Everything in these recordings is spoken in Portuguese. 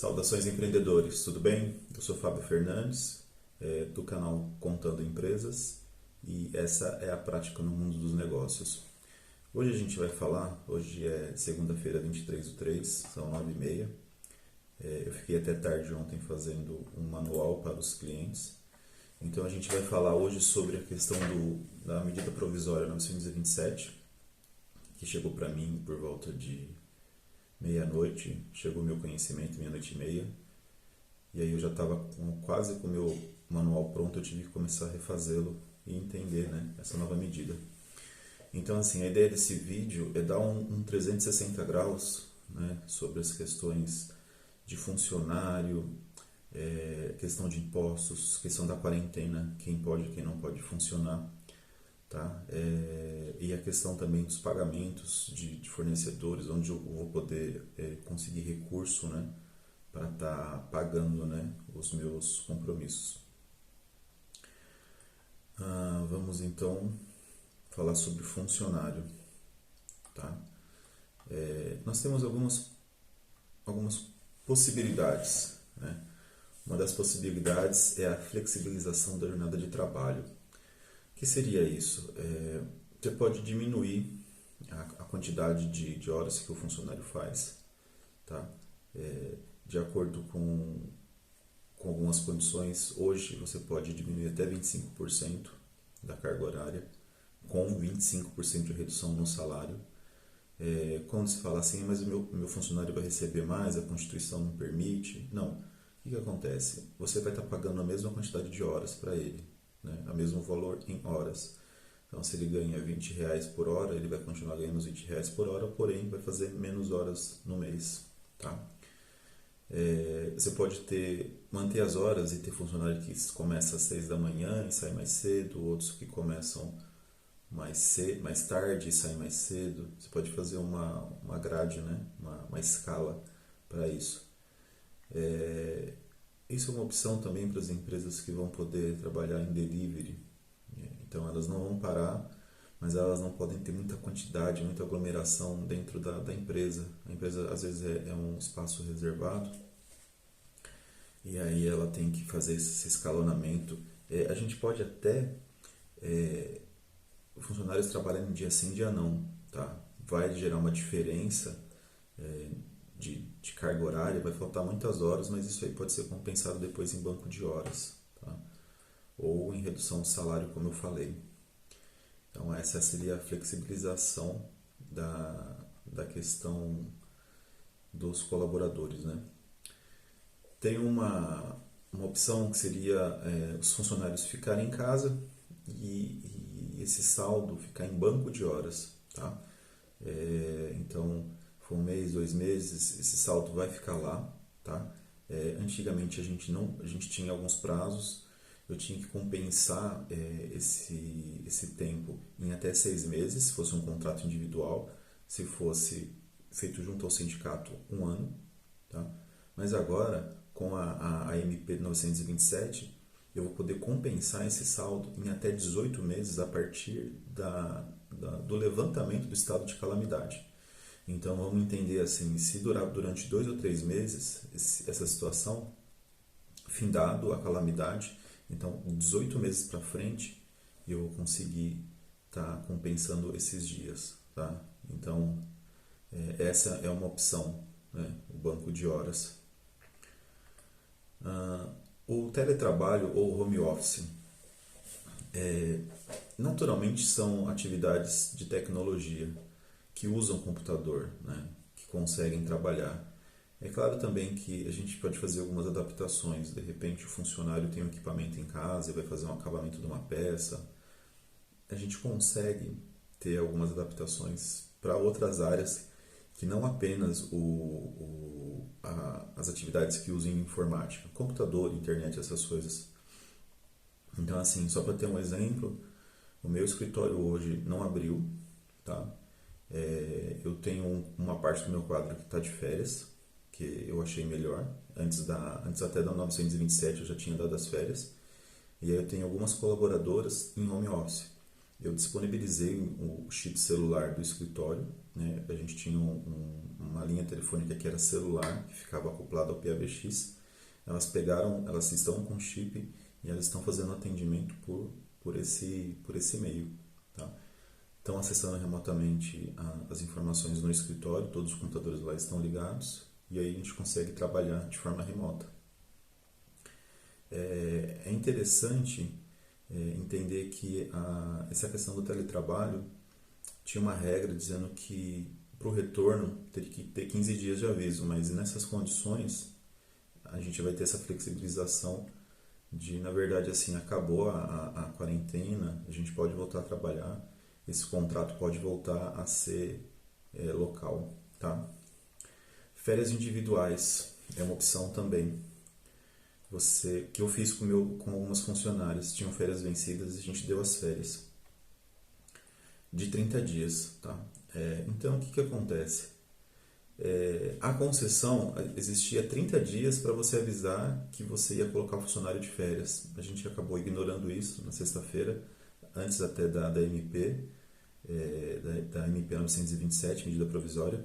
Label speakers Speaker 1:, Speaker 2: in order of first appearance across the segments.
Speaker 1: Saudações empreendedores, tudo bem? Eu sou Fábio Fernandes, do canal Contando Empresas, e essa é a prática no mundo dos negócios. Hoje a gente vai falar, hoje é segunda-feira, 23/3, são 9h30. Eu fiquei até tarde ontem fazendo um manual para os clientes. Então a gente vai falar hoje sobre a questão da medida provisória 927, que chegou para mim por volta de meia-noite, chegou o meu conhecimento, meia-noite e meia, e aí eu já estava quase com o meu manual pronto, eu tive que começar a refazê-lo e entender, né, essa nova medida. Então, assim, a ideia desse vídeo é dar um 360 graus, né, sobre as questões de funcionário, questão de impostos, questão da quarentena, quem pode e quem não pode funcionar, tá? E a questão também dos pagamentos de fornecedores, onde eu vou poder conseguir recurso, né, para estar pagando, né, os meus compromissos. Vamos então falar sobre funcionário, tá? Nós temos algumas possibilidades, né? Uma das possibilidades é a flexibilização da jornada de trabalho. O que seria isso? Você pode diminuir a quantidade de horas que o funcionário faz, tá? De acordo com algumas condições, hoje você pode diminuir até 25% da carga horária, com 25% de redução no salário. Quando se fala assim, mas o meu funcionário vai receber mais, a Constituição não permite. Não. O que acontece? Você vai estar pagando a mesma quantidade de horas para ele, né? O mesmo valor em horas. Então, se ele ganha R$ 20 por hora, ele vai continuar ganhando os R$ 20 por hora, porém vai fazer menos horas no mês, tá? Você pode manter as horas e ter funcionário que começa às 6 da manhã e sai mais cedo, outros que começam mais tarde e saem mais cedo. Você pode fazer uma grade, né? uma escala para isso. Isso é uma opção também para as empresas que vão poder trabalhar em delivery. Então elas não vão parar, mas elas não podem ter muita quantidade, muita aglomeração dentro da empresa. A empresa às vezes é um espaço reservado e aí ela tem que fazer esse escalonamento. A gente pode até funcionários trabalhando dia sim, dia não, tá? Vai gerar uma diferença de carga horária, vai faltar muitas horas, mas isso aí pode ser compensado depois em banco de horas, tá? Ou em redução de salário, como eu falei. Então essa seria a flexibilização da questão dos colaboradores, né? Tem uma opção que seria os funcionários ficarem em casa e esse saldo ficar em banco de horas, tá? Então, for 1 mês, 2 meses, esse saldo vai ficar lá, tá? Antigamente a gente tinha alguns prazos, eu tinha que compensar esse tempo em até 6 meses, se fosse um contrato individual, se fosse feito junto ao sindicato, 1 ano, tá? Mas agora, com a MP 927, eu vou poder compensar esse saldo em até 18 meses a partir do levantamento do estado de calamidade. Então vamos entender assim, se durar durante 2 ou 3 meses essa situação, findado a calamidade, então 18 meses para frente eu vou conseguir estar compensando esses dias, tá? Então essa é uma opção, né? O banco de horas. O teletrabalho ou home office naturalmente são atividades de tecnologia que usam computador, né? Que conseguem trabalhar. É claro também que a gente pode fazer algumas adaptações. De repente o funcionário tem um equipamento em casa e vai fazer um acabamento de uma peça. A gente consegue ter algumas adaptações para outras áreas que não apenas as atividades que usam informática, computador, internet, essas coisas. Então, assim, só para ter um exemplo, o meu escritório hoje não abriu, tá? Eu tenho uma parte do meu quadro que está de férias, que eu achei melhor. Antes até da 927 eu já tinha dado as férias. E aí eu tenho algumas colaboradoras em home office. eu disponibilizei o chip celular do escritório, né? A gente tinha uma linha telefônica que era celular, que ficava acoplada ao PABX. Elas estão com chip e elas estão fazendo atendimento por esse meio, tá? Estão acessando remotamente as informações no escritório, todos os computadores lá estão ligados e aí a gente consegue trabalhar de forma remota. É interessante entender que essa questão do teletrabalho tinha uma regra dizendo que para o retorno teria que ter 15 dias de aviso, mas nessas condições a gente vai ter essa flexibilização de, na verdade, assim, acabou a quarentena, a gente pode voltar a trabalhar, esse contrato pode voltar a ser local, tá? Férias individuais é uma opção também. Que eu fiz com algumas funcionárias, tinham férias vencidas e a gente deu as férias de 30 dias, tá? Então, o que acontece? A concessão existia 30 dias para você avisar que você ia colocar o funcionário de férias. A gente acabou ignorando isso na sexta-feira, antes até da MP, da MP 927, medida provisória.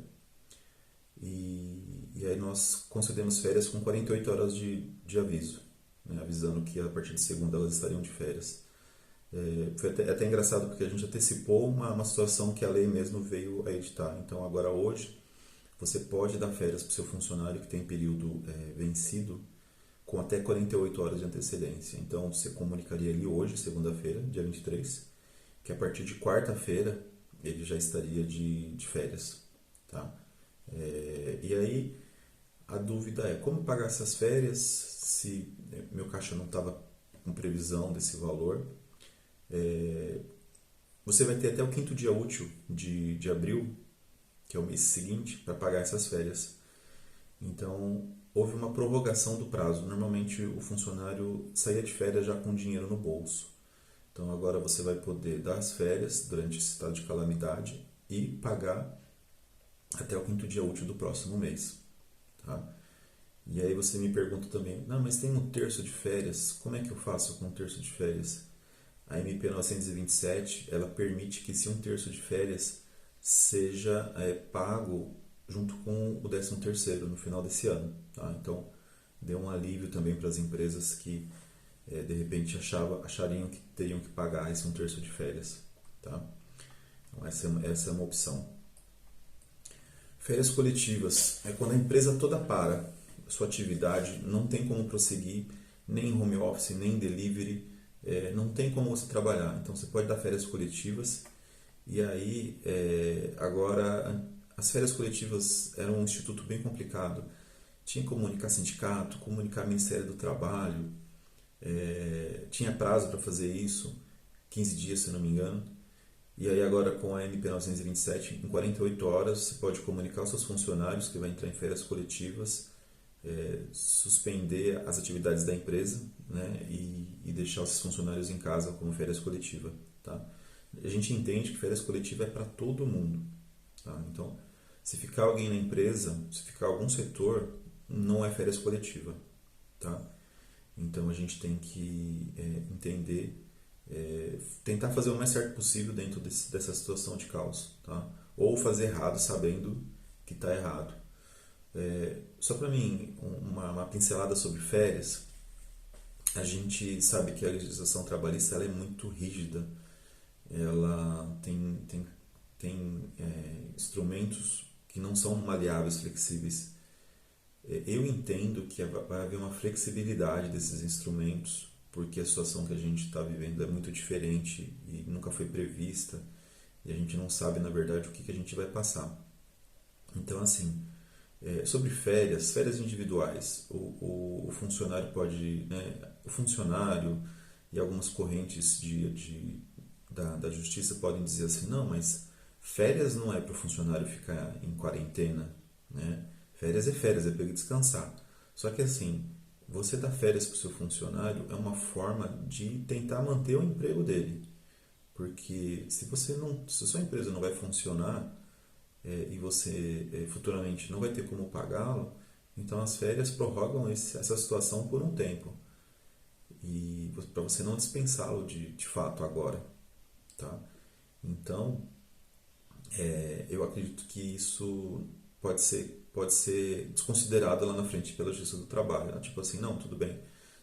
Speaker 1: E aí nós concedemos férias com 48 horas de aviso, né, avisando que a partir de segunda elas estariam de férias. Foi até engraçado porque a gente antecipou uma situação que a lei mesmo veio a editar. Então agora hoje você pode dar férias para o seu funcionário que tem período vencido com até 48 horas de antecedência. Então você comunicaria ele hoje, segunda-feira, dia 23, que a partir de quarta-feira ele já estaria de férias, tá? E aí a dúvida é como pagar essas férias se meu caixa não estava com previsão desse valor. Você vai ter até o 5º dia útil de abril, que é o mês seguinte, para pagar essas férias. Então houve uma prorrogação do prazo. Normalmente o funcionário saía de férias já com dinheiro no bolso. Então agora você vai poder dar as férias durante esse estado de calamidade e pagar até o 5º dia útil do próximo mês, tá? E aí você me pergunta também, não, mas tem um terço de férias, como é que eu faço com um terço de férias? A MP 927, ela permite que se um terço de férias seja pago junto com o 13º no final desse ano, tá? Então deu um alívio também para as empresas que de repente achariam que teriam que pagar esse um terço de férias, tá? Então essa é uma opção. Férias coletivas é quando a empresa toda para sua atividade, não tem como prosseguir nem em home office, nem em delivery, não tem como você trabalhar. Então você pode dar férias coletivas e aí agora as férias coletivas eram um instituto bem complicado. Tinha que comunicar sindicato, comunicar Ministério do Trabalho, tinha prazo para fazer isso, 15 dias se não me engano. E aí agora com a MP 927, em 48 horas você pode comunicar aos seus funcionários que vai entrar em férias coletivas, suspender as atividades da empresa, né, e deixar os funcionários em casa como férias coletiva, tá? A gente entende que férias coletiva é para todo mundo, tá? Então, se ficar alguém na empresa, se ficar algum setor, não é férias coletiva, tá? Então a gente tem que entender, tentar fazer o mais certo possível dentro dessa situação de caos, tá? Ou fazer errado sabendo que está errado. Só para mim, uma pincelada sobre férias. A gente sabe que a legislação trabalhista ela é muito rígida, ela tem instrumentos que não são maleáveis, flexíveis. Eu entendo que vai haver uma flexibilidade desses instrumentos, porque a situação que a gente está vivendo é muito diferente e nunca foi prevista, e a gente não sabe, na verdade, o que a gente vai passar. Então, assim, sobre férias individuais, o funcionário pode, né, o funcionário e algumas correntes da justiça podem dizer assim, não, mas férias não é para o funcionário ficar em quarentena, né? Férias é para ele descansar. Só que assim, você dar férias para o seu funcionário é uma forma de tentar manter o emprego dele. Porque se a sua empresa não vai funcionar e você futuramente não vai ter como pagá-lo, então as férias prorrogam essa situação por um tempo. E para você não dispensá-lo de fato agora, tá? Então, eu acredito que isso pode ser desconsiderado lá na frente pela Justiça do Trabalho, né? Tipo assim, não, tudo bem,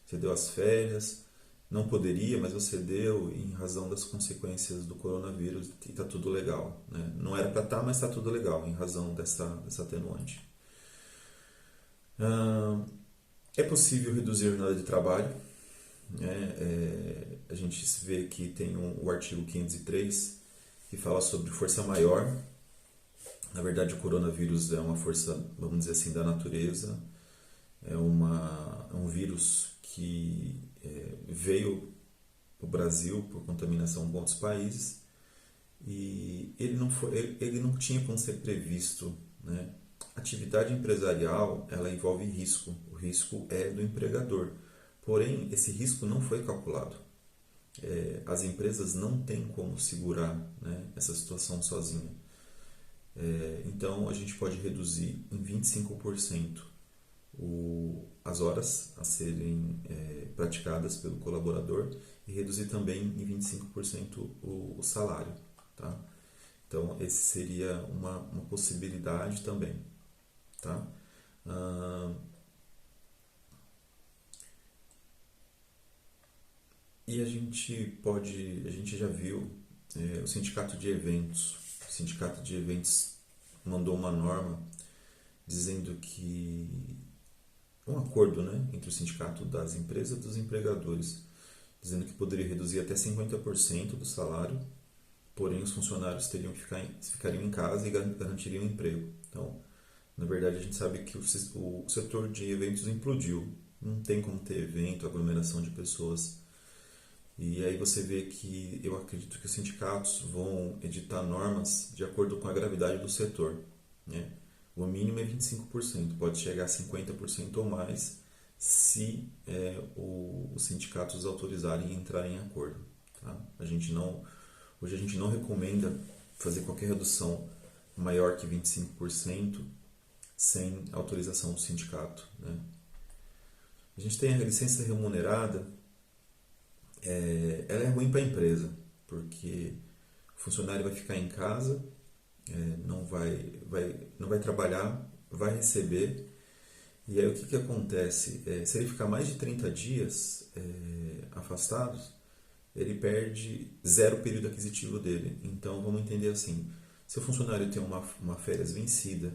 Speaker 1: você deu as férias, não poderia, mas você deu em razão das consequências do coronavírus e está tudo legal, né? Não era para estar, mas está tudo legal em razão dessa atenuante. É possível reduzir a jornada de trabalho, né? A gente vê que tem o artigo 503 que fala sobre força maior. Na verdade, o coronavírus é uma força, vamos dizer assim, da natureza. É um vírus que veio para o Brasil por contaminação com outros países e ele não tinha como ser previsto, né? Atividade empresarial, ela envolve risco. O risco é do empregador. Porém, esse risco não foi calculado. As empresas não têm como segurar, né, essa situação sozinha. Então, a gente pode reduzir em 25% as horas a serem praticadas pelo colaborador e reduzir também em 25% o salário. Tá? Então, esse seria uma possibilidade também. Tá? E a gente já viu o sindicato de eventos. O sindicato de eventos mandou uma norma dizendo que um acordo, né, entre o sindicato das empresas e dos empregadores, dizendo que poderia reduzir até 50% do salário, porém os funcionários ficariam em casa e garantiriam emprego. Então, na verdade, a gente sabe que o setor de eventos implodiu. Não tem como ter evento, aglomeração de pessoas. E aí você vê que eu acredito que os sindicatos vão editar normas de acordo com a gravidade do setor, né? O mínimo é 25%, pode chegar a 50% ou mais se os sindicatos autorizarem e entrarem em acordo. Tá? Hoje a gente não recomenda fazer qualquer redução maior que 25% sem autorização do sindicato. Né? A gente tem a licença remunerada, ela é ruim para a empresa, porque o funcionário vai ficar em casa, não vai trabalhar, vai receber, e aí o que acontece? Se ele ficar mais de 30 dias afastado, ele perde zero período aquisitivo dele. Então vamos entender assim, se o funcionário tem uma férias vencida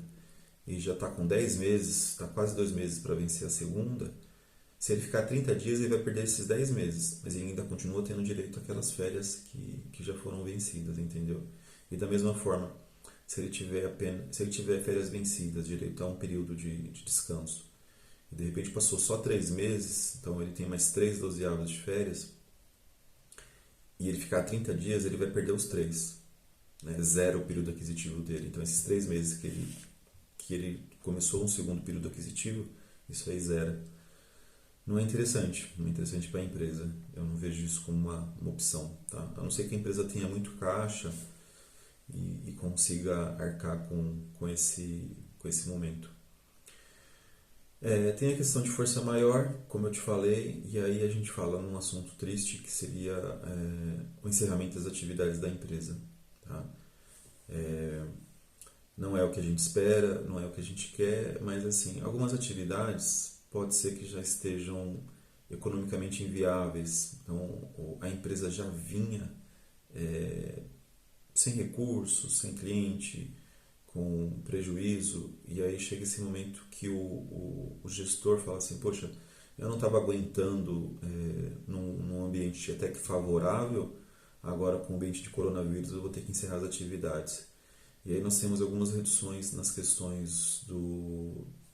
Speaker 1: e já está com 10 meses, está quase 2 meses para vencer a segunda, se ele ficar 30 dias, ele vai perder esses 10 meses, mas ele ainda continua tendo direito àquelas férias que já foram vencidas, entendeu? E da mesma forma, se ele tiver férias vencidas, direito a um período de descanso, e de repente passou só 3 meses, então ele tem mais 3 dozeavos de férias, e ele ficar 30 dias, ele vai perder os 3, né? Zero o período aquisitivo dele. Então esses 3 meses que ele começou um segundo período aquisitivo, isso aí zera. Não é interessante para a empresa. Eu não vejo isso como uma opção. Tá? A não ser que a empresa tenha muito caixa e consiga arcar com esse momento. Tem a questão de força maior, como eu te falei, e aí a gente fala num assunto triste que seria o encerramento das atividades da empresa. Tá? Não é o que a gente espera, não é o que a gente quer, mas assim, algumas atividades pode ser que já estejam economicamente inviáveis. Então, a empresa já vinha sem recursos, sem cliente, com prejuízo, e aí chega esse momento que o gestor fala assim, poxa, eu não estava aguentando num ambiente até que favorável, agora com o ambiente de coronavírus eu vou ter que encerrar as atividades. E aí nós temos algumas reduções nas questões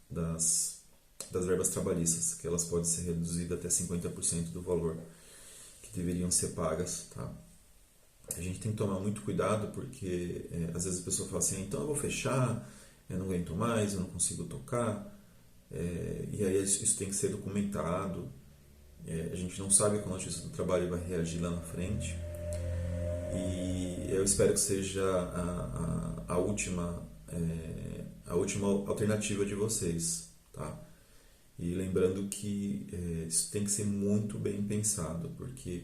Speaker 1: das verbas trabalhistas, que elas podem ser reduzidas até 50% do valor que deveriam ser pagas. Tá? A gente tem que tomar muito cuidado, porque às vezes a pessoa fala assim, então eu vou fechar, eu não aguento mais, eu não consigo tocar, e aí isso tem que ser documentado. A gente não sabe como a Justiça do Trabalho vai reagir lá na frente, e eu espero que seja a última alternativa de vocês. Tá? E lembrando que isso tem que ser muito bem pensado, porque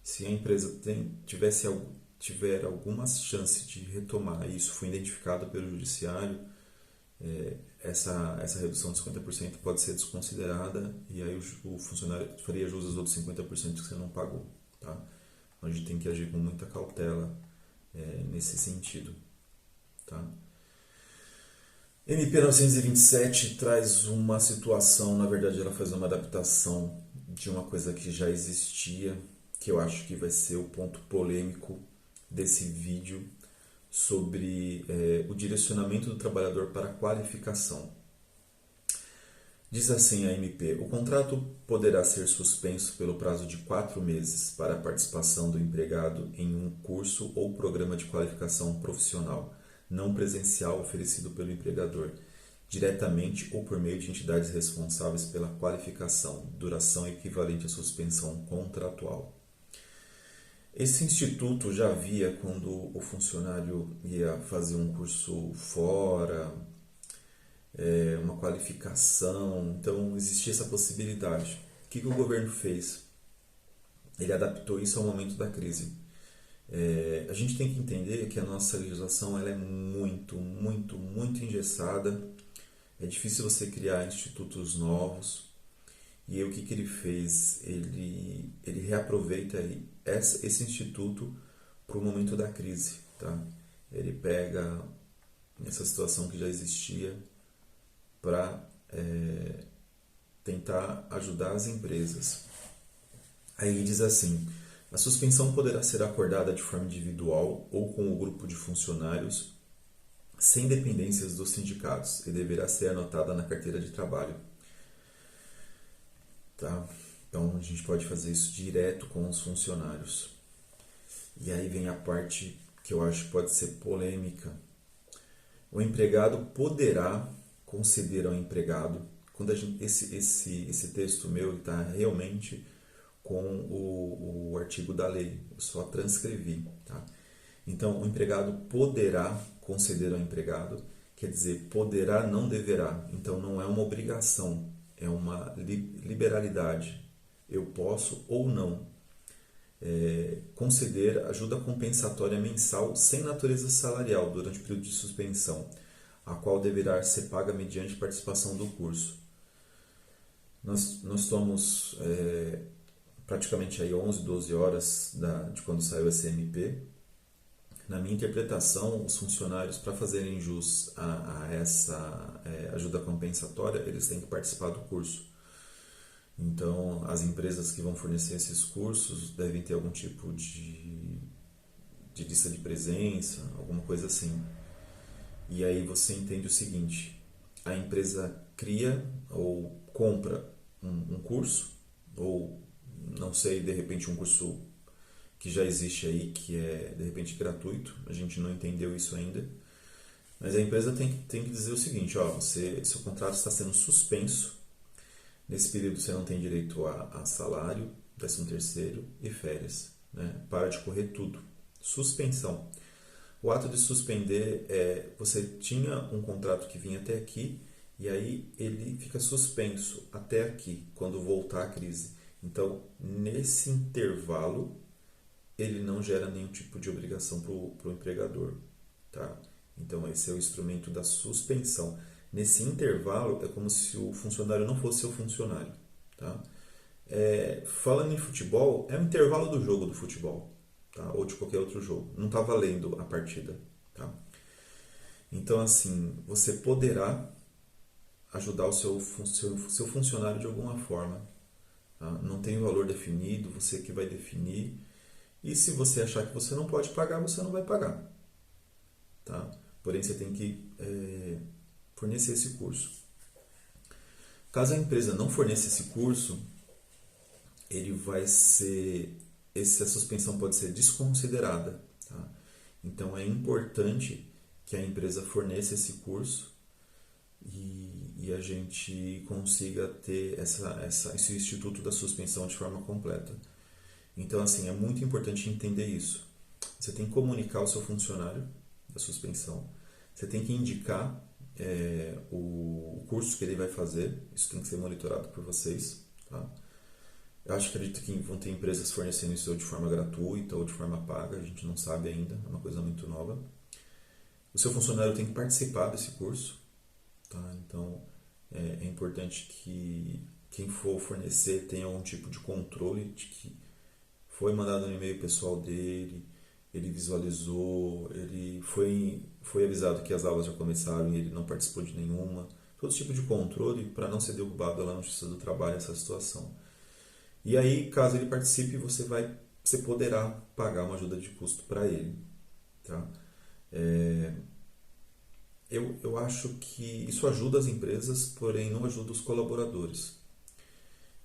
Speaker 1: se a empresa tiver alguma chance de retomar, e isso foi identificado pelo judiciário, essa redução de 50% pode ser desconsiderada e aí o funcionário faria jus aos outros 50% que você não pagou. Tá? Então a gente tem que agir com muita cautela nesse sentido. Tá? MP 927 traz uma situação, na verdade ela faz uma adaptação de uma coisa que já existia, que eu acho que vai ser o ponto polêmico desse vídeo, sobre o direcionamento do trabalhador para a qualificação. Diz assim a MP: o contrato poderá ser suspenso pelo prazo de 4 meses para a participação do empregado em um curso ou programa de qualificação profissional não presencial oferecido pelo empregador, diretamente ou por meio de entidades responsáveis pela qualificação, duração equivalente à suspensão contratual. Esse instituto já havia quando o funcionário ia fazer um curso fora, uma qualificação, então existia essa possibilidade. O que o governo fez? Ele adaptou isso ao momento da crise. A gente tem que entender que a nossa legislação ela é muito engessada, é difícil você criar institutos novos. E aí, o que ele fez? Ele reaproveita esse instituto para o momento da crise. Tá? Ele pega essa situação que já existia para tentar ajudar as empresas. Aí ele diz assim: a suspensão poderá ser acordada de forma individual ou com o grupo de funcionários sem dependências dos sindicatos e deverá ser anotada na carteira de trabalho. Tá? Então a gente pode fazer isso direto com os funcionários. E aí vem a parte que eu acho que pode ser polêmica. O empregado poderá conceder ao empregado, quando esse texto meu está realmente com o artigo da lei, eu só transcrevi. Tá? Então o empregado poderá conceder ao empregado, quer dizer, poderá, não deverá. Então não é uma obrigação, é uma liberalidade. Eu posso ou não conceder ajuda compensatória mensal sem natureza salarial durante o período de suspensão, a qual deverá ser paga mediante participação do curso. Nós estamos praticamente aí 11, 12 horas de quando saiu esse MP. Na minha interpretação, os funcionários, para fazerem jus a essa ajuda compensatória, eles têm que participar do curso. Então, as empresas que vão fornecer esses cursos devem ter algum tipo de lista de presença, alguma coisa assim. E aí você entende o seguinte: a empresa cria ou compra um curso, ou não sei, de repente um curso que já existe aí, que é de repente gratuito, a gente não entendeu isso ainda, mas a empresa tem que dizer o seguinte: seu contrato está sendo suspenso, nesse período você não tem direito a salário, 13º e férias, né? Para de correr tudo. Suspensão. O ato de suspender você tinha um contrato que vinha até aqui e aí ele fica suspenso até aqui, quando voltar a crise. Então, nesse intervalo, ele não gera nenhum tipo de obrigação para o empregador. Tá? Então, esse é o instrumento da suspensão. Nesse intervalo, é como se o funcionário não fosse seu funcionário. Tá? Falando em futebol, é o intervalo do jogo do futebol. Tá? Ou de qualquer outro jogo. Não está valendo a partida. Tá? Então, assim, você poderá ajudar o seu funcionário de alguma forma. Tá? Não tem valor definido, você que vai definir. E se você achar que você não pode pagar, você não vai pagar. Tá? Porém, você tem que fornecer esse curso. Caso a empresa não forneça esse curso, essa suspensão pode ser desconsiderada. Tá? Então, é importante que a empresa forneça esse curso e a gente consiga ter esse instituto da suspensão de forma completa. Então, assim, é muito importante entender isso. Você tem que comunicar ao seu funcionário da suspensão. Você tem que indicar o curso que ele vai fazer. Isso tem que ser monitorado por vocês. Tá? Eu acho que acredito que vão ter empresas fornecendo isso de forma gratuita ou de forma paga, a gente não sabe ainda, é uma coisa muito nova. O seu funcionário tem que participar desse curso, tá? Então é importante que quem for fornecer tenha algum tipo de controle de que foi mandado no e-mail pessoal dele, ele visualizou, ele foi avisado que as aulas já começaram e ele não participou de nenhuma. Todo tipo de controle para não ser derrubado lá no Justiça do Trabalho essa situação. E aí, caso ele participe, você poderá pagar uma ajuda de custo para ele, tá? É, eu acho que isso ajuda as empresas, porém não ajuda os colaboradores.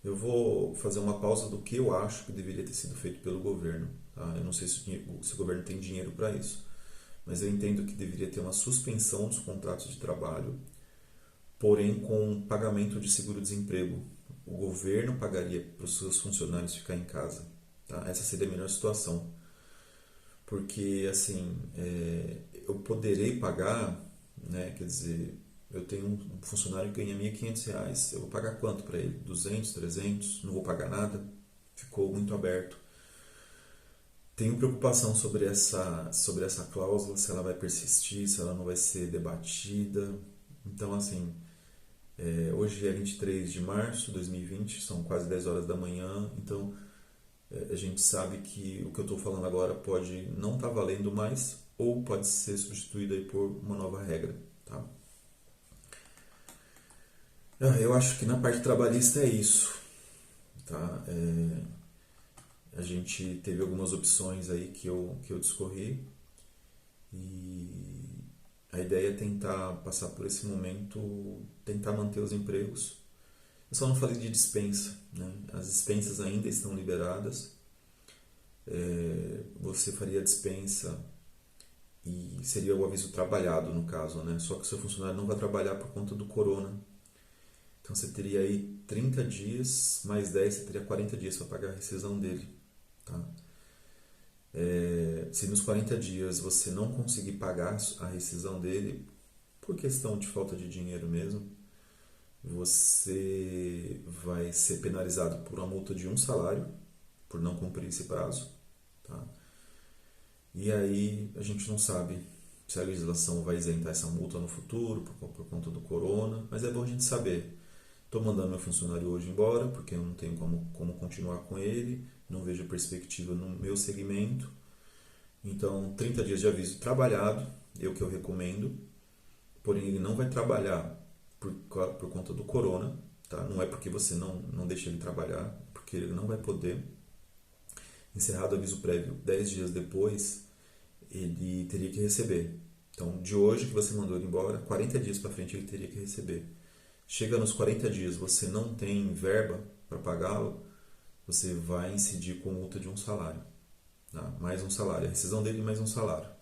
Speaker 1: Eu vou fazer uma pausa do que eu acho que deveria ter sido feito pelo governo. Tá? Eu não sei se o governo tem dinheiro para isso, mas eu entendo que deveria ter uma suspensão dos contratos de trabalho, porém com pagamento de seguro-desemprego. O governo pagaria para os seus funcionários ficar em casa. Tá? Essa seria a melhor situação. Porque, assim, eu poderei pagar, né? Quer dizer, eu tenho um funcionário que ganha R$ 1.500, eu vou pagar quanto para ele? 200, 300? Não vou pagar nada? Ficou muito aberto. Tenho preocupação sobre essa cláusula, se ela vai persistir, se ela não vai ser debatida. Então, assim, hoje é 23 de março de 2020, são quase 10 horas da manhã, então a gente sabe que o que eu estou falando agora pode não estar valendo mais ou pode ser substituído aí por uma nova regra, tá? Eu acho que na parte trabalhista é isso, tá? A gente teve algumas opções aí que eu discorri e a ideia é tentar passar por esse momento, tentar manter os empregos. Eu só não falei de dispensa, né? As dispensas ainda estão liberadas. Você faria a dispensa e seria o aviso trabalhado no caso, né? Só que o seu funcionário não vai trabalhar por conta do corona. Então você teria aí 30 dias mais 10, você teria 40 dias para pagar a rescisão dele, tá? Se nos 40 dias você não conseguir pagar a rescisão dele, por questão de falta de dinheiro mesmo, você vai ser penalizado por uma multa de um salário, por não cumprir esse prazo, tá? E aí a gente não sabe se a legislação vai isentar essa multa no futuro por conta do corona, mas é bom a gente saber. Estou mandando meu funcionário hoje embora porque eu não tenho como continuar com ele, não vejo perspectiva no meu segmento. Então, 30 dias de aviso trabalhado é o que eu recomendo, porém ele não vai trabalhar por conta do corona, tá? Não é porque você não deixa ele trabalhar, porque ele não vai poder. Encerrado o aviso prévio 10 dias depois, ele teria que receber. Então, de hoje que você mandou ele embora, 40 dias para frente ele teria que receber. Chega nos 40 dias, você não tem verba para pagá-lo, você vai incidir com multa de um salário. Tá? Mais um salário. A rescisão dele mais um salário.